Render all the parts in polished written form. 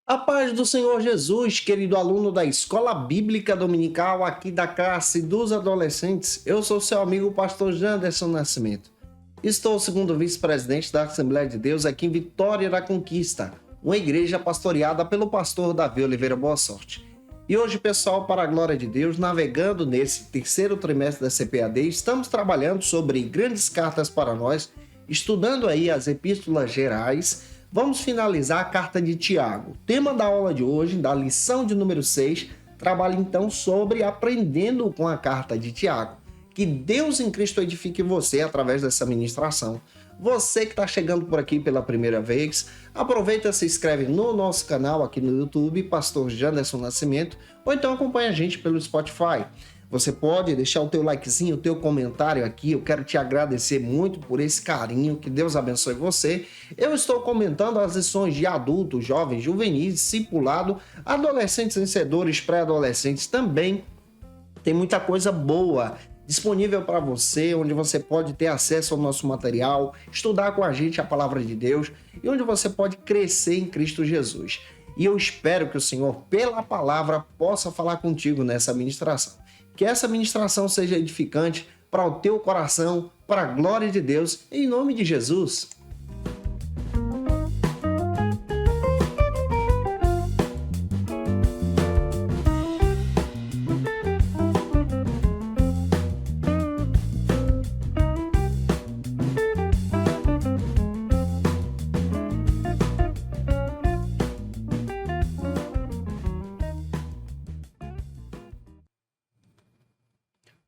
A paz do Senhor Jesus, querido aluno da Escola Bíblica Dominical aqui da classe dos adolescentes. Eu sou seu amigo pastor Janderson Nascimento. Estou segundo vice-presidente da Assembleia de Deus aqui em Vitória da Conquista, uma igreja pastoreada pelo pastor Davi Oliveira Boa Sorte. E hoje, pessoal, para a glória de Deus, navegando nesse terceiro trimestre da CPAD, estamos trabalhando sobre grandes cartas para nós, estudando aí as epístolas gerais. Vamos finalizar a carta de Tiago. O tema da aula de hoje, da lição de número 6, trabalha então sobre aprendendo com a carta de Tiago. Que Deus em Cristo edifique você através dessa ministração. Você que está chegando por aqui pela primeira vez, aproveita e se inscreve no nosso canal aqui no YouTube, Pastor Janderson Nascimento, ou então acompanha a gente pelo Spotify. Você pode deixar o teu likezinho, o teu comentário aqui. Eu quero te agradecer muito por esse carinho. Que Deus abençoe você. Eu estou comentando as lições de adultos, jovens, juvenis, discipulado, adolescentes vencedores, pré-adolescentes também. Tem muita coisa boa disponível para você, onde você pode ter acesso ao nosso material, estudar com a gente a palavra de Deus e onde você pode crescer em Cristo Jesus. E eu espero que o Senhor, pela palavra, possa falar contigo nessa ministração. Que essa ministração seja edificante para o teu coração, para a glória de Deus, em nome de Jesus.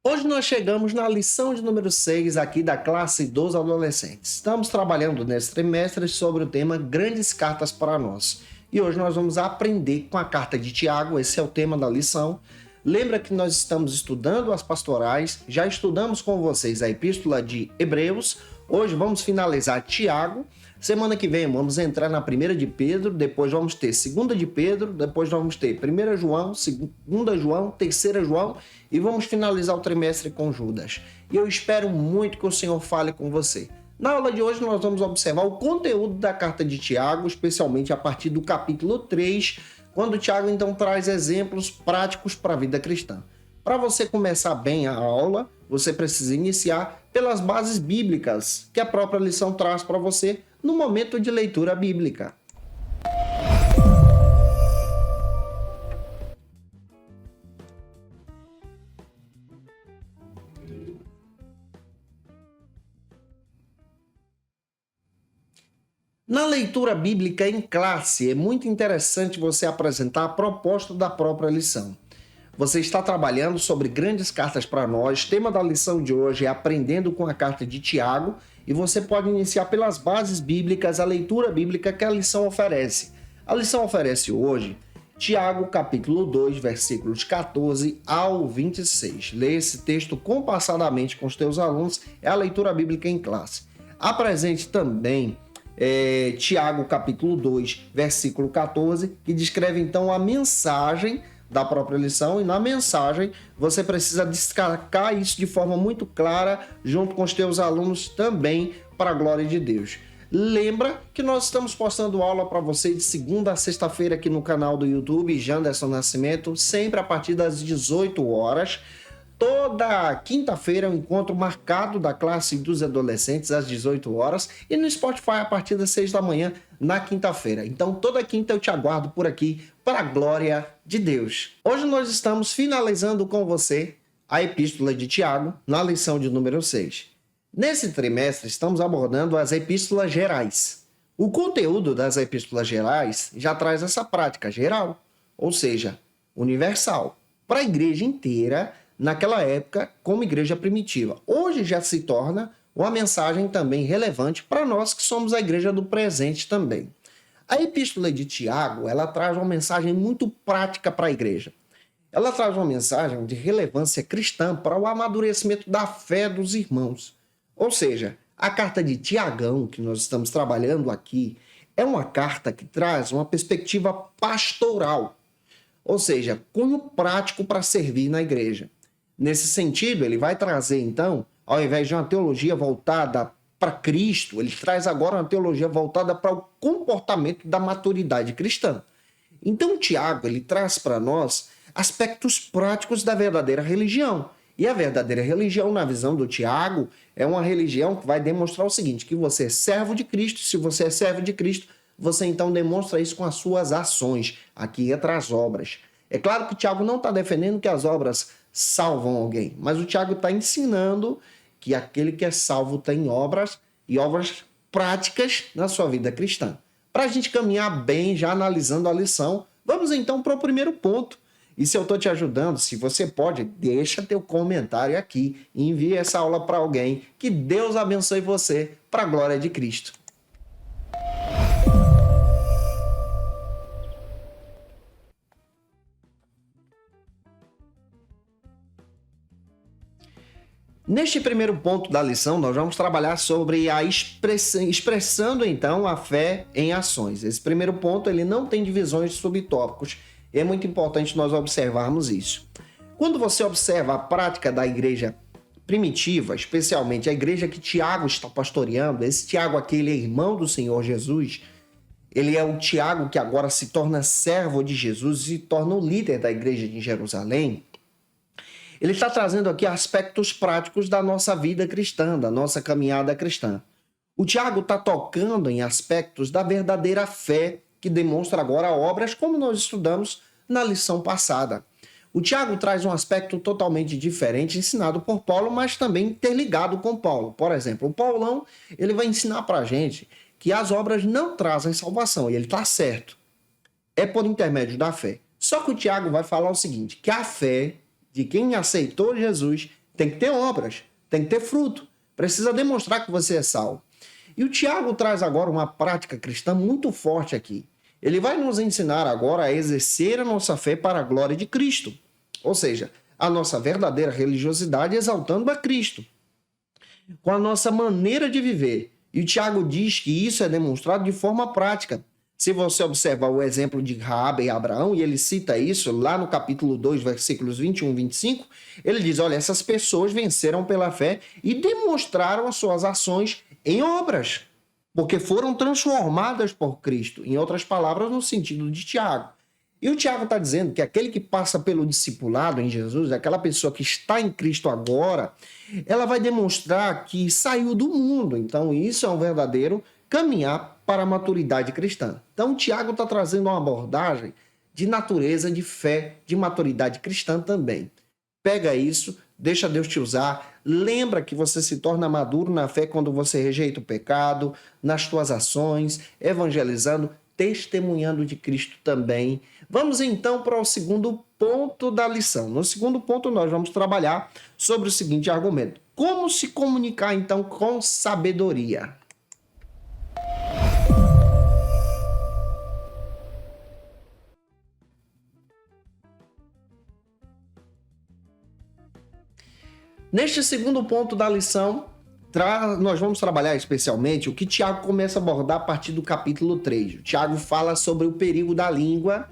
Hoje nós chegamos na lição de número 6 aqui da classe dos adolescentes. Estamos trabalhando nesse trimestre sobre o tema Grandes Cartas para Nós. E hoje nós vamos aprender com a carta de Tiago, esse é o tema da lição. Lembra que nós estamos estudando as pastorais, já estudamos com vocês a epístola de Hebreus, hoje vamos finalizar Tiago. Semana que vem vamos entrar na 1 de Pedro, depois vamos ter 2 de Pedro, depois vamos ter 1 João, 2 João, 3 João e vamos finalizar o trimestre com Judas. E eu espero muito que o Senhor fale com você. Na aula de hoje nós vamos observar o conteúdo da carta de Tiago, especialmente a partir do capítulo 3, quando Tiago então traz exemplos práticos para a vida cristã. Para você começar bem a aula, você precisa iniciar pelas bases bíblicas que a própria lição traz para você no momento de leitura bíblica. Na leitura bíblica em classe, é muito interessante você apresentar a proposta da própria lição. Você está trabalhando sobre grandes cartas para nós. O tema da lição de hoje é aprendendo com a carta de Tiago e você pode iniciar pelas bases bíblicas, a leitura bíblica que a lição oferece. A lição oferece hoje Tiago capítulo 2, versículos 14 ao 26. Lê esse texto compassadamente com os teus alunos, é a leitura bíblica em classe. Apresente também Tiago capítulo 2, versículo 14, que descreve então a mensagem da própria lição, e na mensagem você precisa destacar isso de forma muito clara junto com os teus alunos também, para a glória de Deus. Lembra que nós estamos postando aula para você de segunda a sexta-feira aqui no canal do YouTube Janderson Nascimento, sempre a partir das 18 horas. Toda quinta-feira é um encontro marcado da classe dos adolescentes às 18 horas e no Spotify a partir das 6 da manhã na quinta-feira. Então toda quinta eu te aguardo por aqui para a glória de Deus. Hoje nós estamos finalizando com você a epístola de Tiago na lição de número 6. Nesse trimestre estamos abordando as epístolas gerais. O conteúdo das epístolas gerais já traz essa prática geral, ou seja, universal, para a igreja inteira naquela época como igreja primitiva. Hoje já se torna uma mensagem também relevante para nós que somos a igreja do presente também. A epístola de Tiago, ela traz uma mensagem muito prática para a igreja. Ela traz uma mensagem de relevância cristã para o amadurecimento da fé dos irmãos. Ou seja, a carta de Tiagão, que nós estamos trabalhando aqui, é uma carta que traz uma perspectiva pastoral, ou seja, cunho prático para servir na igreja. Nesse sentido, ele vai trazer, então, ao invés de uma teologia voltada para Cristo, ele traz agora uma teologia voltada para o comportamento da maturidade cristã. Então, Tiago, ele traz para nós aspectos práticos da verdadeira religião. E a verdadeira religião, na visão do Tiago, é uma religião que vai demonstrar o seguinte, que você é servo de Cristo. Se você é servo de Cristo, você então demonstra isso com as suas ações. Aqui entra as obras. É claro que o Tiago não está defendendo que as obras salvam alguém, mas o Tiago está ensinando que aquele que é salvo tem obras e obras práticas na sua vida cristã. Para a gente caminhar bem, já analisando a lição, vamos então para o primeiro ponto. E se eu estou te ajudando, se você pode, deixa teu comentário aqui e envie essa aula para alguém. Que Deus abençoe você para a glória de Cristo. Neste primeiro ponto da lição, nós vamos trabalhar sobre a expressando então a fé em ações. Esse primeiro ponto ele não tem divisões de subtópicos. É muito importante nós observarmos isso. Quando você observa a prática da igreja primitiva, especialmente a igreja que Tiago está pastoreando, esse Tiago aqui ele é irmão do Senhor Jesus, ele é o Tiago que agora se torna servo de Jesus e se torna o líder da igreja de Jerusalém. Ele está trazendo aqui aspectos práticos da nossa vida cristã, da nossa caminhada cristã. O Tiago está tocando em aspectos da verdadeira fé, que demonstra agora obras, como nós estudamos na lição passada. O Tiago traz um aspecto totalmente diferente, ensinado por Paulo, mas também interligado com Paulo. Por exemplo, o Paulão ele vai ensinar para a gente que as obras não trazem salvação, e ele está certo. É por intermédio da fé. Só que o Tiago vai falar o seguinte, que a fé de quem aceitou Jesus tem que ter obras, tem que ter fruto. Precisa demonstrar que você é salvo. E o Tiago traz agora uma prática cristã muito forte aqui. Ele vai nos ensinar agora a exercer a nossa fé para a glória de Cristo. Ou seja, a nossa verdadeira religiosidade exaltando a Cristo. Com a nossa maneira de viver. E o Tiago diz que isso é demonstrado de forma prática. Se você observar o exemplo de Raabe e Abraão, e ele cita isso lá no capítulo 2, versículos 21 e 25, ele diz, olha, essas pessoas venceram pela fé e demonstraram as suas ações em obras, porque foram transformadas por Cristo. Em outras palavras, no sentido de Tiago. E o Tiago está dizendo que aquele que passa pelo discipulado em Jesus, aquela pessoa que está em Cristo agora, ela vai demonstrar que saiu do mundo. Então, isso é um verdadeiro caminhar para a maturidade cristã. Então, o Tiago está trazendo uma abordagem de natureza, de fé, de maturidade cristã também. Pega isso, deixa Deus te usar. Lembra que você se torna maduro na fé quando você rejeita o pecado, nas tuas ações, evangelizando, testemunhando de Cristo também. Vamos então para o segundo ponto da lição. No segundo ponto, nós vamos trabalhar sobre o seguinte argumento. Como se comunicar então com sabedoria? Neste segundo ponto da lição, nós vamos trabalhar especialmente o que Tiago começa a abordar a partir do capítulo 3. O Tiago fala sobre o perigo da língua,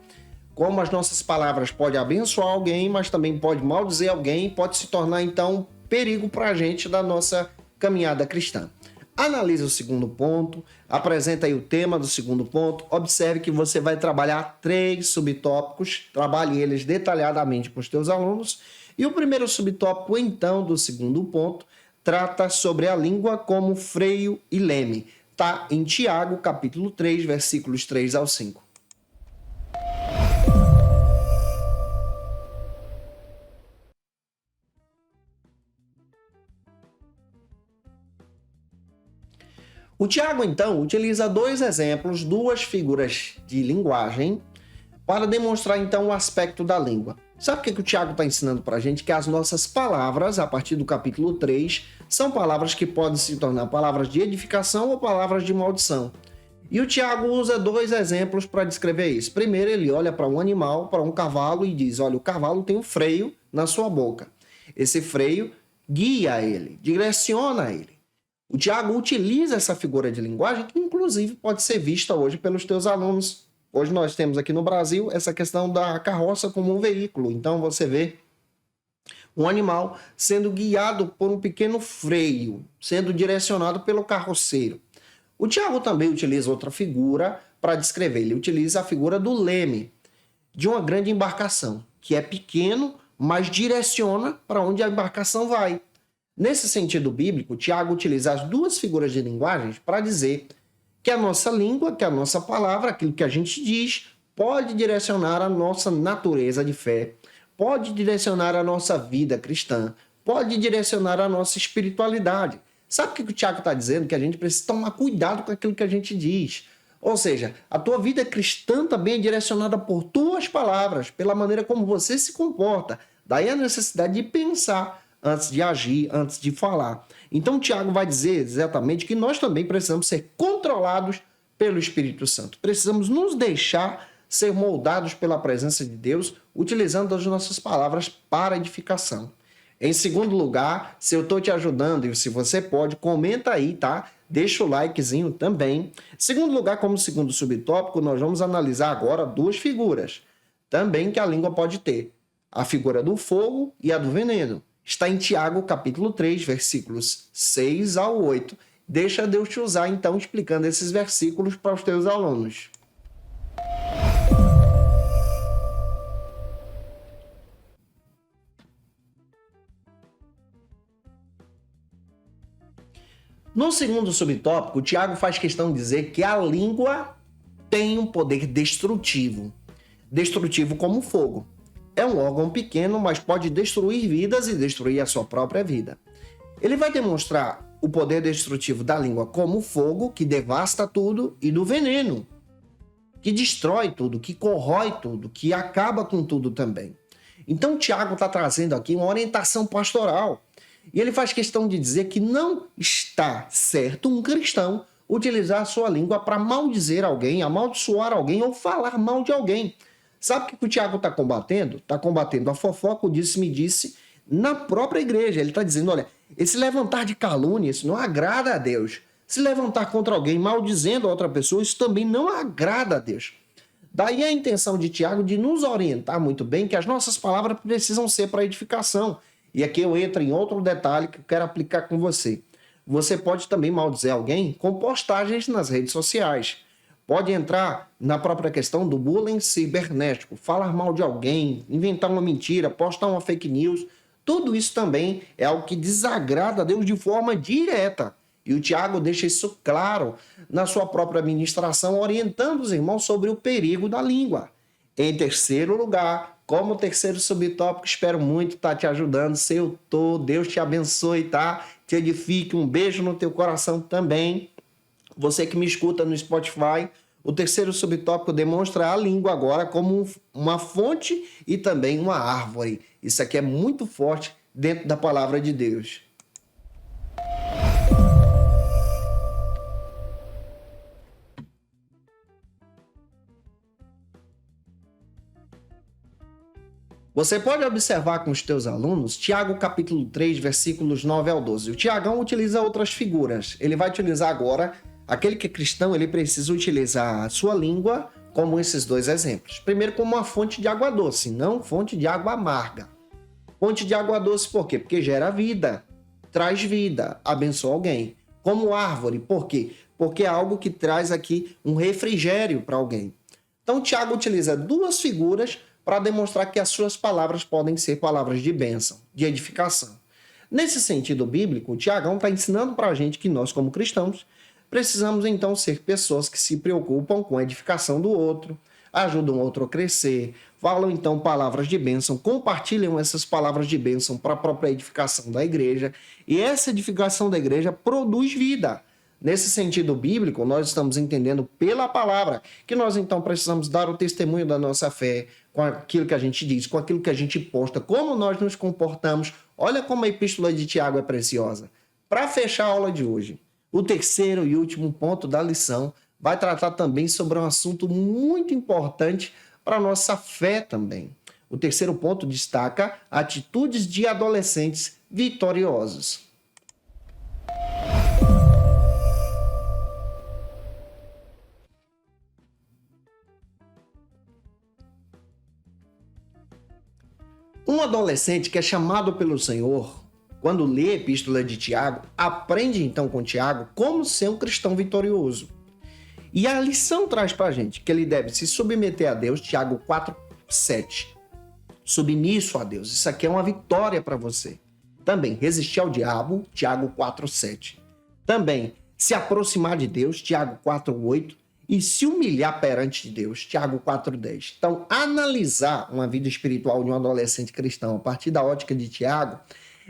como as nossas palavras podem abençoar alguém, mas também pode maldizer alguém, pode se tornar então perigo para a gente da nossa caminhada cristã. Analise o segundo ponto, apresenta aí o tema do segundo ponto, observe que você vai trabalhar 3 subtópicos, trabalhe eles detalhadamente com os teus alunos. E o primeiro subtópico, então, do segundo ponto, trata sobre a língua como freio e leme. Está em Tiago, capítulo 3, versículos 3 ao 5. O Tiago, então, utiliza 2 exemplos, 2 figuras de linguagem, para demonstrar, então, o aspecto da língua. Sabe o que o Tiago está ensinando para a gente? Que as nossas palavras, a partir do capítulo 3, são palavras que podem se tornar palavras de edificação ou palavras de maldição. E o Tiago usa 2 exemplos para descrever isso. Primeiro, ele olha para um animal, para um cavalo, e diz, olha, o cavalo tem um freio na sua boca. Esse freio guia ele, direciona ele. O Tiago utiliza essa figura de linguagem que, inclusive, pode ser vista hoje pelos teus alunos. Hoje nós temos aqui no Brasil essa questão da carroça como um veículo. Então você vê um animal sendo guiado por um pequeno freio, sendo direcionado pelo carroceiro. O Tiago também utiliza outra figura para descrever. Ele utiliza a figura do leme. de uma grande embarcação, que é pequeno, mas direciona para onde a embarcação vai. Nesse sentido bíblico, Tiago utiliza as duas figuras de linguagem para dizer que a nossa língua, que a nossa palavra, aquilo que a gente diz, pode direcionar a nossa natureza de fé, pode direcionar a nossa vida cristã, pode direcionar a nossa espiritualidade. Sabe o que o Tiago está dizendo? Que a gente precisa tomar cuidado com aquilo que a gente diz. Ou seja, a tua vida cristã também é direcionada por tuas palavras, pela maneira como você se comporta. Daí a necessidade de pensar antes de agir, antes de falar. Então, Tiago vai dizer exatamente que nós também precisamos ser controlados pelo Espírito Santo. Precisamos nos deixar ser moldados pela presença de Deus, utilizando as nossas palavras para edificação. Em segundo lugar, se eu estou te ajudando e se você pode, comenta aí, tá? Deixa o likezinho também. Em segundo lugar, como segundo subtópico, nós vamos analisar agora duas figuras também que a língua pode ter. A figura do fogo e a do veneno. Está em Tiago, capítulo 3, versículos 6 ao 8. Deixa Deus te usar, então, explicando esses versículos para os teus alunos. No segundo subtópico, Tiago faz questão de dizer que a língua tem um poder destrutivo. Destrutivo como fogo. É um órgão pequeno, mas pode destruir vidas e destruir a sua própria vida. Ele vai demonstrar o poder destrutivo da língua como fogo, que devasta tudo, e do veneno, que destrói tudo, que corrói tudo, que acaba com tudo também. Então, Tiago está trazendo aqui uma orientação pastoral. E ele faz questão de dizer que não está certo um cristão utilizar a sua língua para maldizer alguém, amaldiçoar alguém ou falar mal de alguém. Sabe o que o Tiago está combatendo? Está combatendo a fofoca, o disse-me-disse, na própria igreja. Ele está dizendo, olha, esse levantar de calúnia, isso não agrada a Deus. Se levantar contra alguém maldizendo a outra pessoa, isso também não agrada a Deus. Daí a intenção de Tiago de nos orientar muito bem que as nossas palavras precisam ser para edificação. E aqui eu entro em outro detalhe que eu quero aplicar com você. Você pode também maldizer alguém com postagens nas redes sociais. Pode entrar na própria questão do bullying cibernético, falar mal de alguém, inventar uma mentira, postar uma fake news. Tudo isso também é algo que desagrada a Deus de forma direta. E o Tiago deixa isso claro na sua própria ministração, orientando os irmãos sobre o perigo da língua. Em terceiro lugar, como terceiro subtópico, espero muito estar te ajudando. Se eu tô, Deus te abençoe, tá? Te edifique, um beijo no teu coração também. Você que me escuta no Spotify, o terceiro subtópico demonstra a língua agora como uma fonte e também uma árvore. Isso aqui é muito forte dentro da palavra de Deus. Você pode observar com os teus alunos, Tiago capítulo 3, versículos 9 ao 12. O Tiagão utiliza outras figuras. Ele vai utilizar agora, aquele que é cristão, ele precisa utilizar a sua língua como esses dois exemplos. Primeiro, como uma fonte de água doce, não fonte de água amarga. Fonte de água doce por quê? Porque gera vida, traz vida, abençoa alguém. Como árvore, por quê? Porque é algo que traz aqui um refrigério para alguém. Então, Tiago utiliza duas figuras para demonstrar que as suas palavras podem ser palavras de bênção, de edificação. Nesse sentido bíblico, o Tiagão está ensinando para a gente que nós, como cristãos, precisamos então ser pessoas que se preocupam com a edificação do outro, ajudam o outro a crescer, falam então palavras de bênção, compartilham essas palavras de bênção para a própria edificação da igreja, e essa edificação da igreja produz vida. Nesse sentido bíblico, nós estamos entendendo pela palavra que nós então precisamos dar o testemunho da nossa fé com aquilo que a gente diz, com aquilo que a gente posta, como nós nos comportamos. Olha como a epístola de Tiago é preciosa. Para fechar a aula de hoje, o terceiro e último ponto da lição vai tratar também sobre um assunto muito importante para a nossa fé também. O terceiro ponto destaca atitudes de adolescentes vitoriosos. Um adolescente que é chamado pelo Senhor, quando lê a epístola de Tiago, aprende então com Tiago como ser um cristão vitorioso. E a lição traz para a gente que ele deve se submeter a Deus, Tiago 4, 7. Submisso a Deus. Isso aqui é uma vitória para você. Também, resistir ao diabo, Tiago 4:7. Também, se aproximar de Deus, Tiago 4:8. E se humilhar perante Deus, Tiago 4:10. Então, analisar uma vida espiritual de um adolescente cristão a partir da ótica de Tiago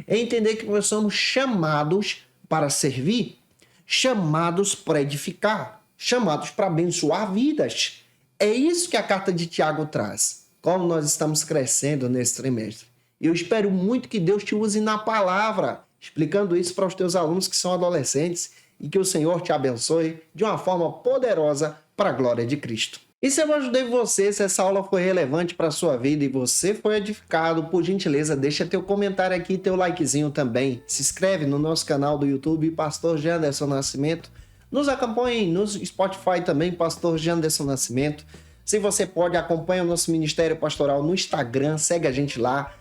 é entender que nós somos chamados para servir, chamados para edificar, chamados para abençoar vidas. É isso que a carta de Tiago traz. Como nós estamos crescendo nesse trimestre. E eu espero muito que Deus te use na palavra, explicando isso para os teus alunos que são adolescentes e que o Senhor te abençoe de uma forma poderosa para a glória de Cristo. E se eu ajudei você, se essa aula foi relevante para a sua vida e você foi edificado, por gentileza, deixa teu comentário aqui, teu likezinho também. Se inscreve no nosso canal do YouTube, Pastor Janderson Nascimento. Nos acompanhe no Spotify também, Pastor Janderson Nascimento. Se você pode, acompanha o nosso Ministério Pastoral no Instagram, segue a gente lá,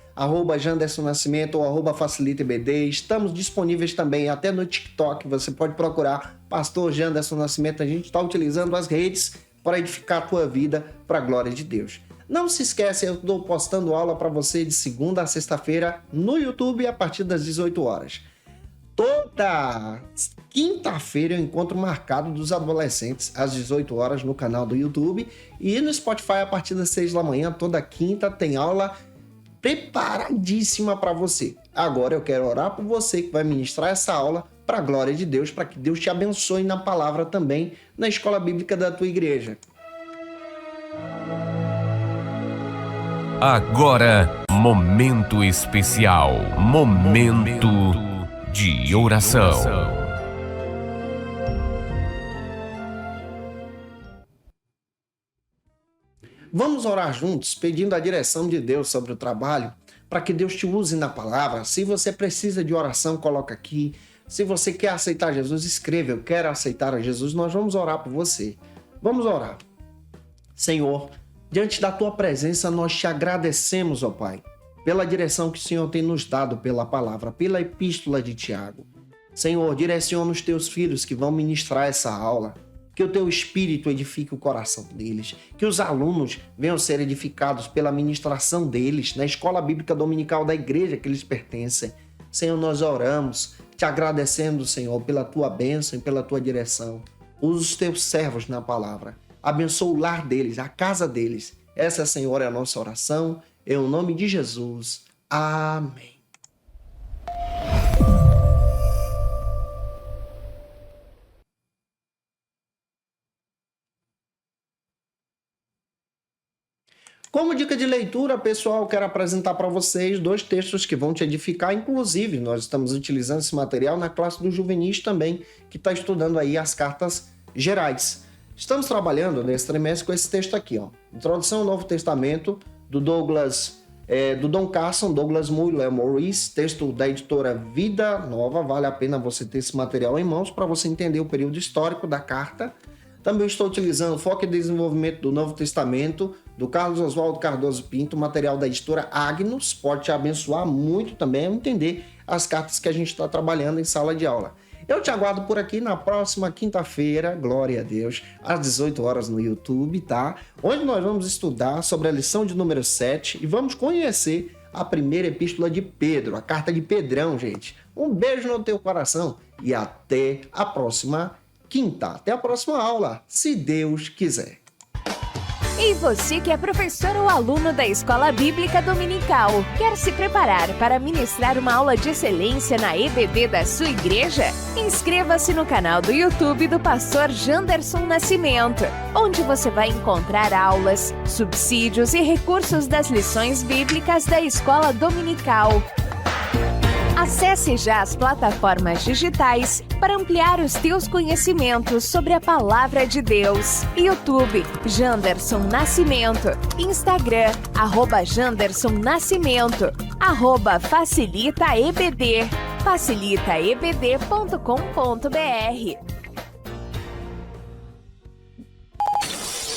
@Janderson Nascimento ou @FacilitaEBD. Estamos disponíveis também até no TikTok, você pode procurar Pastor Janderson Nascimento. A gente está utilizando as redes para edificar a tua vida para a glória de Deus. Não se esqueça, eu estou postando aula para você de segunda a sexta-feira no YouTube a partir das 18 horas. Toda quinta-feira eu encontro marcado dos adolescentes às 18 horas no canal do YouTube e no Spotify a partir das 6 da manhã. Toda quinta tem aula preparadíssima para você. Agora eu quero orar por você que vai ministrar essa aula para a glória de Deus, para que Deus te abençoe na palavra também, na escola bíblica da tua igreja. Agora, momento especial, momento de oração. Vamos orar juntos, pedindo a direção de Deus sobre o trabalho, para que Deus te use na palavra. Se você precisa de oração, coloca aqui. Se você quer aceitar Jesus, escreva, eu quero aceitar a Jesus. Nós vamos orar por você. Vamos orar. Senhor, diante da tua presença, nós te agradecemos, ó Pai, pela direção que o Senhor tem nos dado pela palavra, pela epístola de Tiago. Senhor, direciona os teus filhos que vão ministrar essa aula. Que o teu Espírito edifique o coração deles. Que os alunos venham ser edificados pela ministração deles na escola bíblica dominical da igreja que eles pertencem. Senhor, nós oramos, te agradecendo, Senhor, pela tua bênção e pela tua direção. Usa os teus servos na palavra. Abençoa o lar deles, a casa deles. Essa, Senhor, é a nossa oração. Em nome de Jesus. Amém. Como dica de leitura, pessoal, quero apresentar para vocês 2 textos que vão te edificar. Inclusive, nós estamos utilizando esse material na classe do juvenis também, que está estudando aí as cartas gerais. Estamos trabalhando nesse trimestre com esse texto aqui, ó. Introdução ao Novo Testamento, do Don Carson, Douglas Muller-Morris, texto da editora Vida Nova. Vale a pena você ter esse material em mãos para você entender o período histórico da carta. Também estou utilizando Foco e Desenvolvimento do Novo Testamento, do Carlos Oswaldo Cardoso Pinto, material da editora Agnus. Pode te abençoar muito também a entender as cartas que a gente está trabalhando em sala de aula. Eu te aguardo por aqui na próxima quinta-feira, glória a Deus, às 18 horas no YouTube, tá? Onde nós vamos estudar sobre a lição de número 7 e vamos conhecer a primeira epístola de Pedro, a carta de Pedrão, gente. Um beijo no teu coração e até a próxima quinta. Até a próxima aula, se Deus quiser. E você que é professor ou aluno da Escola Bíblica Dominical, quer se preparar para ministrar uma aula de excelência na EBD da sua igreja? Inscreva-se no canal do YouTube do Pastor Janderson Nascimento, onde você vai encontrar aulas, subsídios e recursos das lições bíblicas da Escola Dominical. Acesse já as plataformas digitais para ampliar os teus conhecimentos sobre a Palavra de Deus. YouTube, Janderson Nascimento. Instagram, @Janderson Nascimento. @FacilitaEBD. facilitaebd.com.br.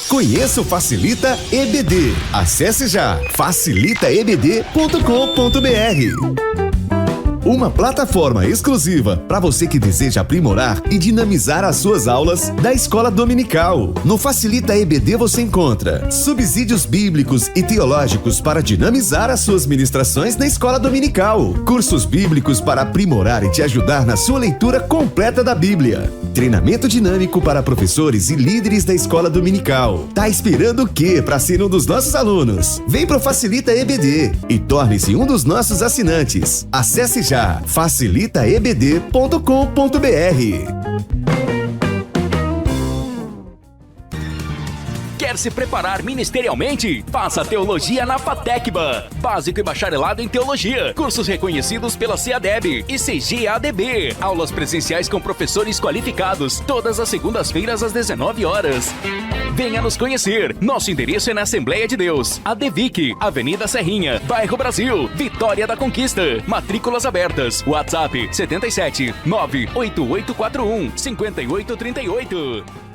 Conheça o Facilita EBD. Acesse já facilitaebd.com.br. uma plataforma exclusiva para você que deseja aprimorar e dinamizar as suas aulas da Escola Dominical. No Facilita EBD você encontra subsídios bíblicos e teológicos para dinamizar as suas ministrações na Escola Dominical, cursos bíblicos para aprimorar e te ajudar na sua leitura completa da Bíblia, treinamento dinâmico para professores e líderes da Escola Dominical. Tá esperando o quê para ser um dos nossos alunos? Vem pro Facilita EBD e torne-se um dos nossos assinantes. Acesse já facilitaebd.com.br. Quer se preparar ministerialmente? Faça Teologia na FATECBA. Básico e bacharelado em Teologia. Cursos reconhecidos pela CEADEB e CGADB. Aulas presenciais com professores qualificados. Todas as segundas-feiras às 19 horas. Venha nos conhecer. Nosso endereço é na Assembleia de Deus, ADVIC, Avenida Serrinha, Bairro Brasil, Vitória da Conquista. Matrículas abertas. WhatsApp 77 98841 5838.